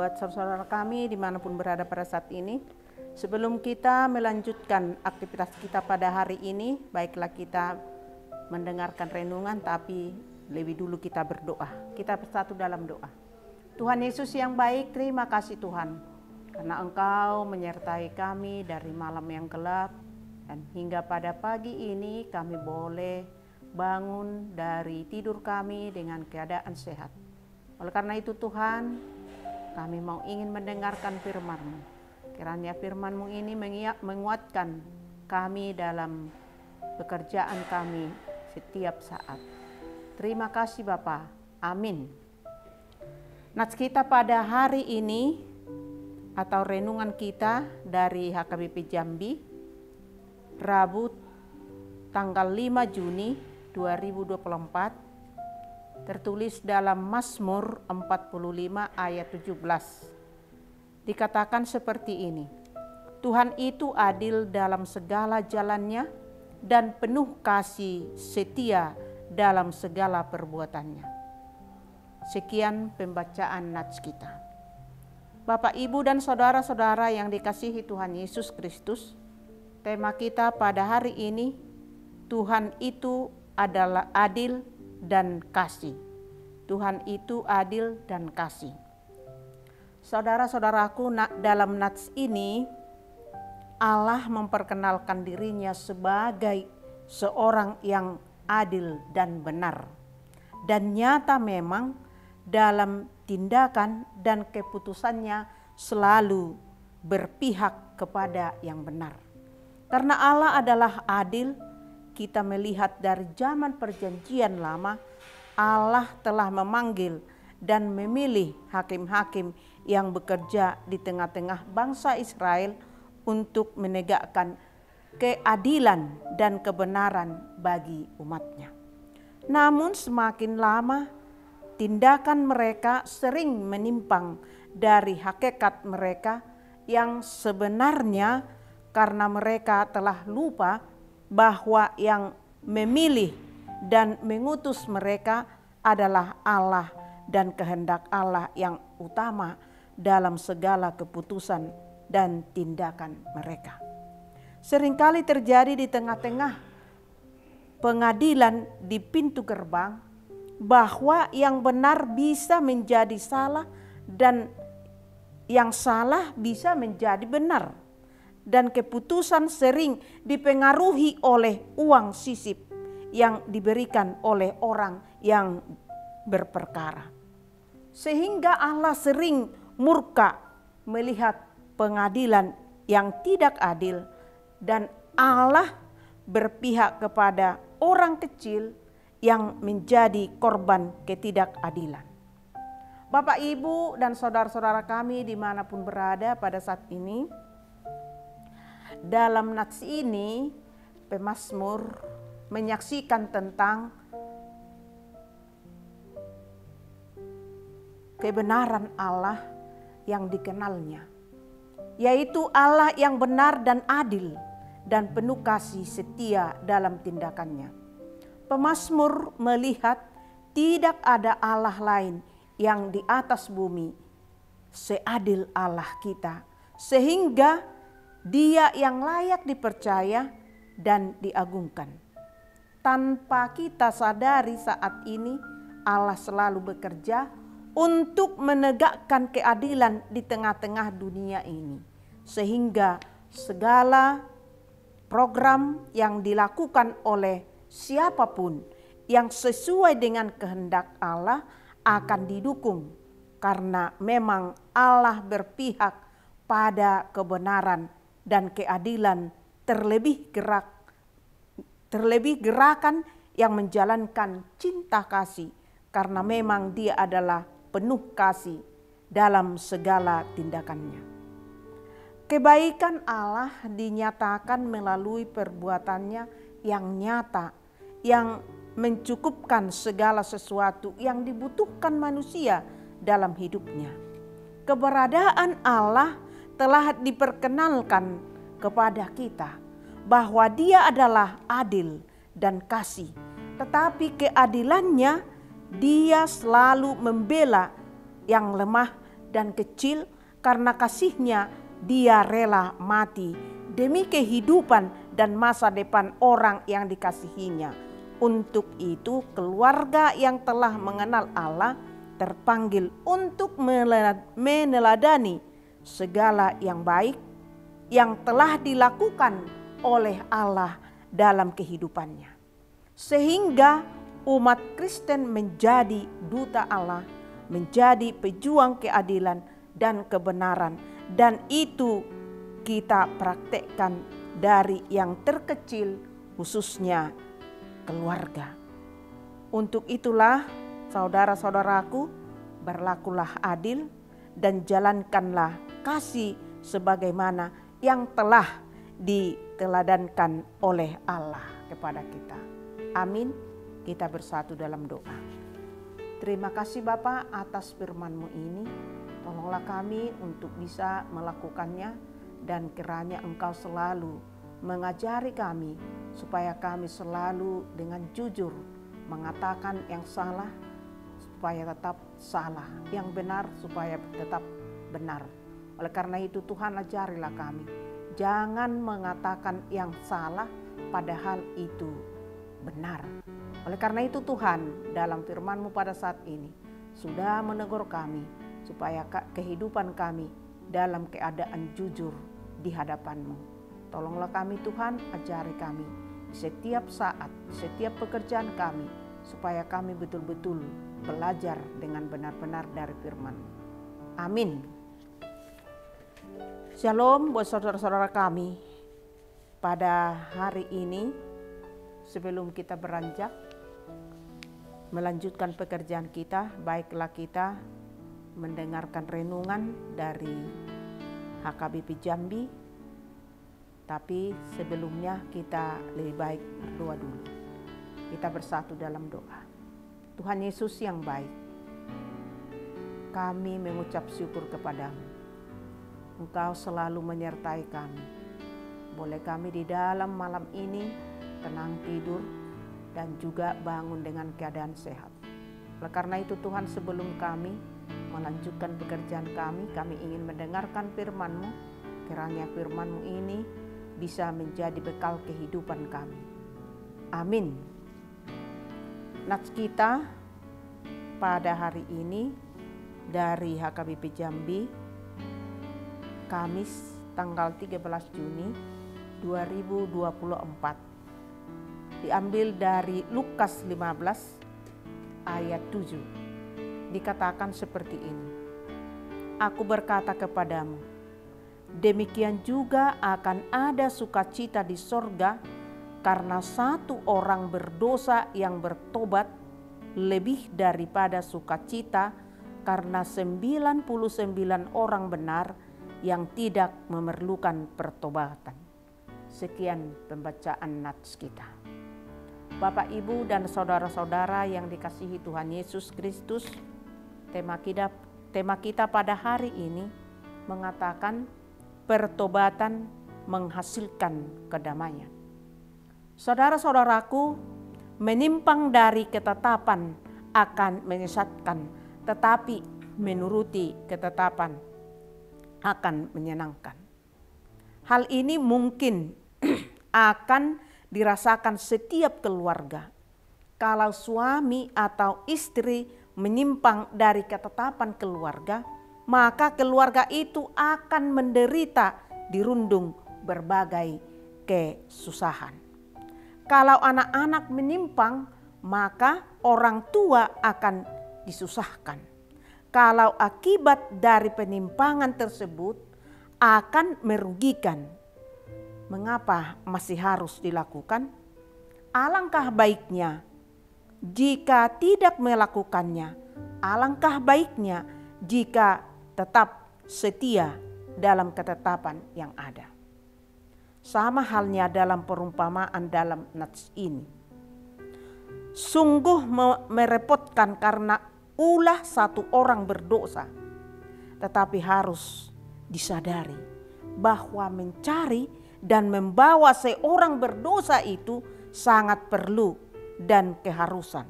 buat saudara-saudara kami dimanapun berada pada saat ini. Sebelum kita melanjutkan aktivitas kita pada hari ini, baiklah kita mendengarkan renungan, tapi lebih dulu kita berdoa. Kita bersatu dalam doa. Tuhan Yesus yang baik, terima kasih Tuhan, karena Engkau menyertai kami dari malam yang gelap, dan hingga pada pagi ini kami boleh bangun dari tidur kami dengan keadaan sehat. Oleh karena itu Tuhan, kami mau ingin mendengarkan firman-Mu. Kiranya firman-Mu ini menguatkan kami dalam pekerjaan kami setiap saat. Terima kasih Bapa. Amin. Nats kita pada hari ini atau renungan kita dari HKBP Jambi, Rabu tanggal 5 Juni 2024, tertulis dalam Mazmur 45 ayat 17. Dikatakan seperti ini, Tuhan itu adil dalam segala jalannya dan penuh kasih setia dalam segala perbuatannya. Sekian pembacaan nats kita. Bapak, Ibu, dan saudara-saudara yang dikasihi Tuhan Yesus Kristus, tema kita pada hari ini, Tuhan itu adalah adil dan kasih. Tuhan itu adil dan kasih. Saudara-saudaraku, dalam nats ini Allah memperkenalkan dirinya sebagai seorang yang adil dan benar. Dan nyata memang dalam tindakan dan keputusannya selalu berpihak kepada yang benar. Karena Allah adalah adil, kita melihat dari zaman perjanjian lama, Allah telah memanggil dan memilih hakim-hakim yang bekerja di tengah-tengah bangsa Israel untuk menegakkan keadilan dan kebenaran bagi umatnya. Namun semakin lama, tindakan mereka sering menyimpang dari hakikat mereka yang sebenarnya, karena mereka telah lupa bahwa yang memilih dan mengutus mereka adalah Allah dan kehendak Allah yang utama dalam segala keputusan dan tindakan mereka. Seringkali terjadi di tengah-tengah pengadilan di pintu gerbang bahwa yang benar bisa menjadi salah dan yang salah bisa menjadi benar. Dan keputusan sering dipengaruhi oleh uang sisip yang diberikan oleh orang yang berperkara. Sehingga Allah sering murka melihat pengadilan yang tidak adil, dan Allah berpihak kepada orang kecil yang menjadi korban ketidakadilan. Bapak, Ibu, dan saudara-saudara kami dimanapun berada pada saat ini, dalam nats ini pemazmur menyaksikan tentang kebenaran Allah yang dikenalnya, yaitu Allah yang benar dan adil dan penuh kasih setia dalam tindakannya. Pemazmur melihat tidak ada Allah lain yang di atas bumi seadil Allah kita, sehingga Dia yang layak dipercaya dan diagungkan. Tanpa kita sadari saat ini, Allah selalu bekerja untuk menegakkan keadilan di tengah-tengah dunia ini. Sehingga segala program yang dilakukan oleh siapapun yang sesuai dengan kehendak Allah akan didukung. Karena memang Allah berpihak pada kebenaran dan keadilan, terlebih gerakan yang menjalankan cinta kasih, karena memang Dia adalah penuh kasih dalam segala tindakannya. Kebaikan Allah dinyatakan melalui perbuatannya yang nyata, yang mencukupkan segala sesuatu yang dibutuhkan manusia dalam hidupnya. Keberadaan Allah telah diperkenalkan kepada kita bahwa Dia adalah adil dan kasih, tetapi keadilannya Dia selalu membela yang lemah dan kecil, karena kasih-Nya Dia rela mati demi kehidupan dan masa depan orang yang dikasihinya. Untuk itu keluarga yang telah mengenal Allah terpanggil untuk meneladani segala yang baik yang telah dilakukan oleh Allah dalam kehidupannya. Sehingga umat Kristen menjadi duta Allah, menjadi pejuang keadilan dan kebenaran. Dan itu kita praktekkan dari yang terkecil, khususnya keluarga. Untuk itulah saudara-saudaraku, berlakulah adil dan jalankanlah kasih sebagaimana yang telah diteladankan oleh Allah kepada kita. Amin. Kita bersatu dalam doa. Terima kasih Bapa atas firman-Mu ini. Tolonglah kami untuk bisa melakukannya, dan kiranya Engkau selalu mengajari kami supaya kami selalu dengan jujur mengatakan yang salah supaya tetap salah, yang benar supaya tetap benar. Oleh karena itu Tuhan, ajarilah kami jangan mengatakan yang salah padahal itu benar. Oleh karena itu Tuhan, dalam firman-Mu pada saat ini sudah menegur kami supaya kehidupan kami dalam keadaan jujur di hadapan-Mu. Tolonglah kami Tuhan, ajari kami di setiap saat, di setiap pekerjaan kami, supaya kami betul-betul belajar dengan benar-benar dari firman-Mu. Amin. Shalom buat saudara-saudara kami. Pada hari ini, sebelum kita beranjak melanjutkan pekerjaan kita, baiklah kita mendengarkan renungan dari HKBP Jambi. Tapi sebelumnya kita lebih baik berdoa dulu. Kita bersatu dalam doa. Tuhan Yesus yang baik, kami mengucap syukur kepadamu. Engkau selalu menyertai kami. Boleh kami di dalam malam ini tenang tidur dan juga bangun dengan keadaan sehat. Oleh karena itu Tuhan, sebelum kami melanjutkan pekerjaan kami ingin mendengarkan firman-Mu. Kiranya firman-Mu ini bisa menjadi bekal kehidupan kami. Amin. Nats kita pada hari ini dari HKBP Jambi, Kamis tanggal 13 Juni 2024. Diambil dari Lukas 15 ayat 7. Dikatakan seperti ini. Aku berkata kepadamu, demikian juga akan ada sukacita di sorga karena satu orang berdosa yang bertobat lebih daripada sukacita karena 99 orang benar yang tidak memerlukan pertobatan. Sekian pembacaan nats kita. Bapak, Ibu, dan saudara-saudara yang dikasihi Tuhan Yesus Kristus, tema kita pada hari ini mengatakan pertobatan menghasilkan kedamaian. Saudara-saudaraku, menyimpang dari ketetapan akan menyesatkan, tetapi menuruti ketetapan akan menyenangkan. Hal ini mungkin akan dirasakan setiap keluarga. Kalau suami atau istri menyimpang dari ketetapan keluarga, maka keluarga itu akan menderita dirundung berbagai kesusahan. Kalau anak-anak menyimpang, maka orang tua akan disusahkan. Kalau akibat dari penyimpangan tersebut akan merugikan, mengapa masih harus dilakukan? Alangkah baiknya jika tidak melakukannya. Alangkah baiknya jika tetap setia dalam ketetapan yang ada. Sama halnya dalam perumpamaan dalam nats ini. Sungguh merepotkan karena ulah satu orang berdosa, tetapi harus disadari bahwa mencari dan membawa seorang berdosa itu sangat perlu dan keharusan.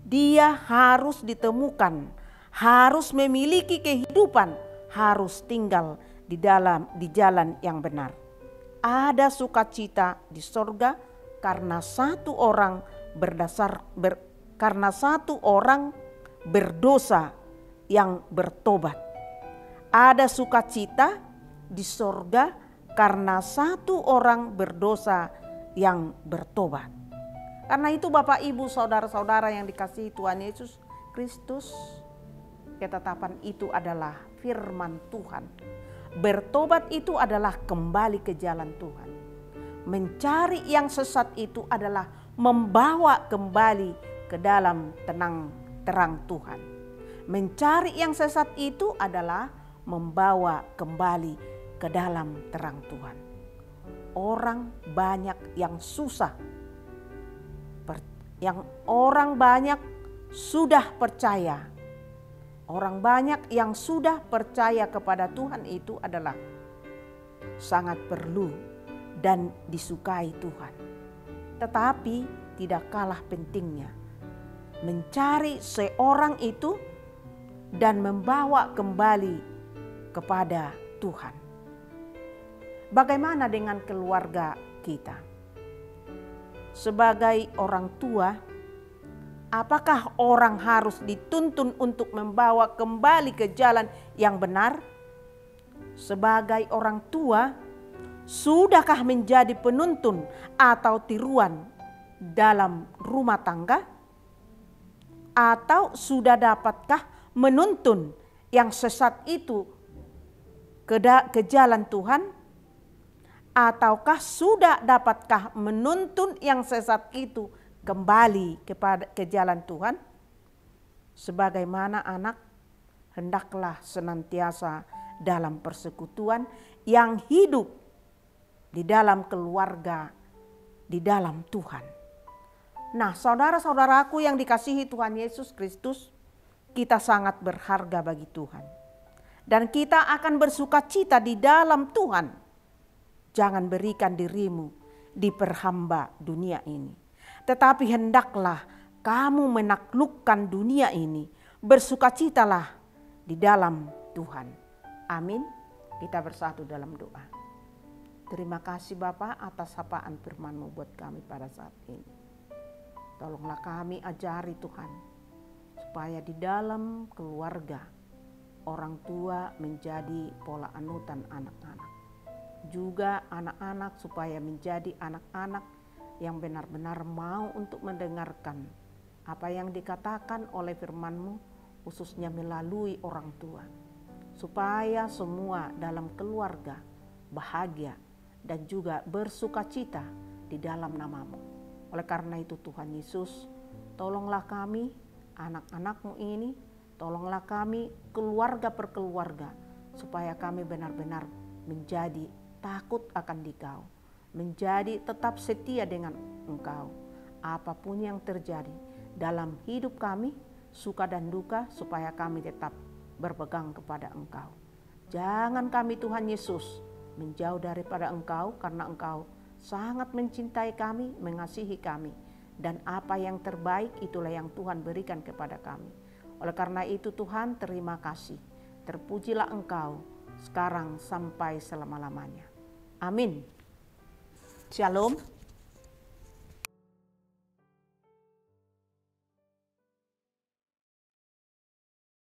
Dia harus ditemukan, harus memiliki kehidupan, harus tinggal di jalan yang benar. Ada sukacita di sorga karena satu orang berdosa yang bertobat. Ada sukacita di sorga karena satu orang berdosa yang bertobat. Karena itu Bapak Ibu saudara-saudara yang dikasihi Tuhan Yesus Kristus, ketetapan itu adalah firman Tuhan. Bertobat itu adalah kembali ke jalan Tuhan. Mencari yang sesat itu adalah membawa kembali ke dalam terang Tuhan. Mencari yang sesat itu adalah membawa kembali ke dalam terang Tuhan. Orang banyak yang susah, orang banyak sudah percaya. Orang banyak yang sudah percaya kepada Tuhan itu adalah sangat perlu dan disukai Tuhan. Tetapi tidak kalah pentingnya mencari seorang itu dan membawa kembali kepada Tuhan. Bagaimana dengan keluarga kita? Sebagai orang tua, apakah orang harus dituntun untuk membawa kembali ke jalan yang benar? Sebagai orang tua, sudahkah menjadi penuntun atau tiruan dalam rumah tangga? Atau sudah dapatkah menuntun yang sesat itu ke jalan Tuhan? Ataukah sudah dapatkah menuntun yang sesat itu kembali ke jalan Tuhan? Sebagaimana anak, hendaklah senantiasa dalam persekutuan yang hidup di dalam keluarga, di dalam Tuhan. Nah, saudara-saudaraku yang dikasihi Tuhan Yesus Kristus, kita sangat berharga bagi Tuhan. Dan kita akan bersukacita di dalam Tuhan. Jangan berikan dirimu diperhamba dunia ini. Tetapi hendaklah kamu menaklukkan dunia ini. Bersukacitalah di dalam Tuhan. Amin. Kita bersatu dalam doa. Terima kasih Bapa atas sapaan firman-Mu buat kami pada saat ini. Tolonglah kami ajari Tuhan. Supaya di dalam keluarga orang tua menjadi pola anutan anak-anak. Juga anak-anak supaya menjadi anak-anak yang benar-benar mau untuk mendengarkan apa yang dikatakan oleh firman-Mu, khususnya melalui orang tua. Supaya semua dalam keluarga bahagia dan juga bersukacita di dalam nama-Mu. Oleh karena itu Tuhan Yesus, tolonglah kami anak-anak-Mu ini, tolonglah kami keluarga per keluarga, supaya kami benar-benar menjadi takut akan Dikau, menjadi tetap setia dengan Engkau. Apapun yang terjadi dalam hidup kami, suka dan duka, supaya kami tetap berpegang kepada Engkau. Jangan kami Tuhan Yesus menjauh daripada Engkau, karena Engkau sangat mencintai kami, mengasihi kami. Dan apa yang terbaik itulah yang Tuhan berikan kepada kami. Oleh karena itu Tuhan, terima kasih. Terpujilah Engkau sekarang sampai selama-lamanya. Amin. Shalom.